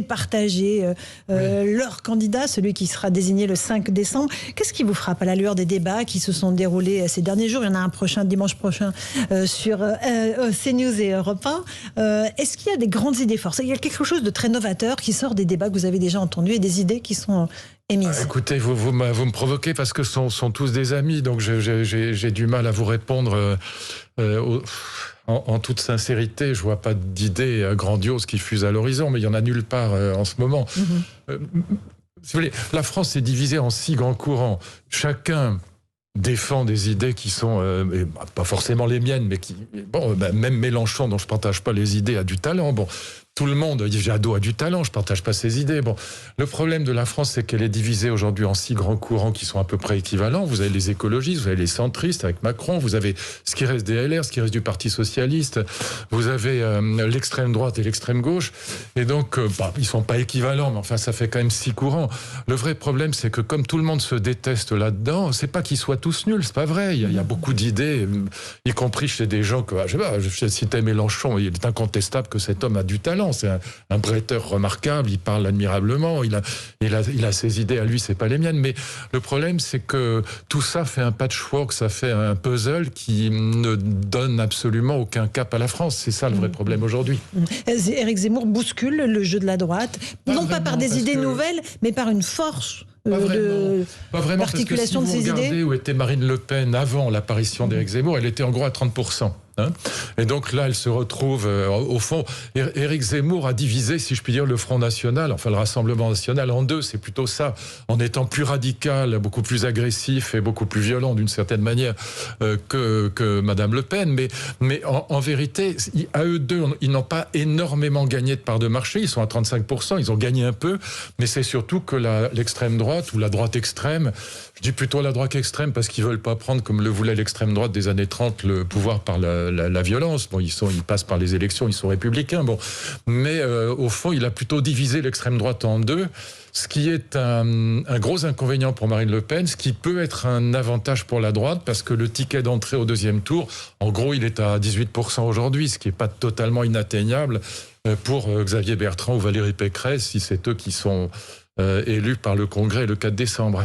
départager leur candidat, celui qui sera désigné le 5 décembre. Qu'est-ce qui vous frappe à la lueur des débats qui se sont déroulés ces derniers jours? Il y en a un dimanche prochain sur CNews et Europe 1. Est-ce qu'il y a des grandes idées fortes? Il y a quelque chose de très novateur qui sort des débats que vous avez déjà entendus et des idées qui sont émises. Écoutez, vous me provoquez parce que ce sont tous des amis, donc j'ai du mal à vous répondre en toute sincérité. Je vois pas d'idées grandioses qui fusent à l'horizon, mais il y en a nulle part en ce moment. Si vous voulez, la France est divisée en 6 grands courants. Chacun défend des idées qui sont pas forcément les miennes, mais qui même Mélenchon, dont je partage pas les idées, a du talent. Tout le monde, Jadot a du talent, je partage pas ses idées. Le problème de la France, c'est qu'elle est divisée aujourd'hui en 6 grands courants qui sont à peu près équivalents. Vous avez les écologistes, vous avez les centristes avec Macron, vous avez ce qui reste des LR, ce qui reste du Parti socialiste, vous avez l'extrême droite et l'extrême gauche. Et donc, ils sont pas équivalents, mais enfin, ça fait quand même 6 courants. Le vrai problème, c'est que comme tout le monde se déteste là-dedans, c'est pas qu'ils soient tous nuls, c'est pas vrai. Il y a beaucoup d'idées, y compris chez des gens que, je citais Mélenchon, il est incontestable que cet homme a du talent. C'est un bretteur remarquable, il parle admirablement, il a ses idées à lui, c'est pas les miennes. Mais le problème, c'est que tout ça fait un patchwork, ça fait un puzzle qui ne donne absolument aucun cap à la France. C'est ça le vrai problème aujourd'hui. Éric Zemmour bouscule le jeu de la droite, non pas par des idées nouvelles, mais par une force d'articulation de ses idées. Si vous regardez où était Marine Le Pen avant l'apparition d'Éric Zemmour, elle était en gros à 30%. Et donc là, elle se retrouve, au fond, Éric Zemmour a divisé, si je puis dire, le Front National, enfin le Rassemblement National en 2, c'est plutôt ça, en étant plus radical, beaucoup plus agressif et beaucoup plus violent d'une certaine manière que Madame Le Pen. Mais en vérité, à eux deux, ils n'ont pas énormément gagné de part de marché, ils sont à 35%, ils ont gagné un peu, mais c'est surtout que l'extrême droite, ou la droite extrême, je dis plutôt la droite extrême parce qu'ils veulent pas prendre, comme le voulait l'extrême droite des années 30, le pouvoir par la violence. Ils passent par les élections, ils sont républicains. Mais au fond, il a plutôt divisé l'extrême droite en 2, ce qui est un gros inconvénient pour Marine Le Pen, ce qui peut être un avantage pour la droite, parce que le ticket d'entrée au deuxième tour, en gros, il est à 18% aujourd'hui, ce qui n'est pas totalement inatteignable pour Xavier Bertrand ou Valérie Pécresse, si c'est eux qui sont élus par le Congrès le 4 décembre.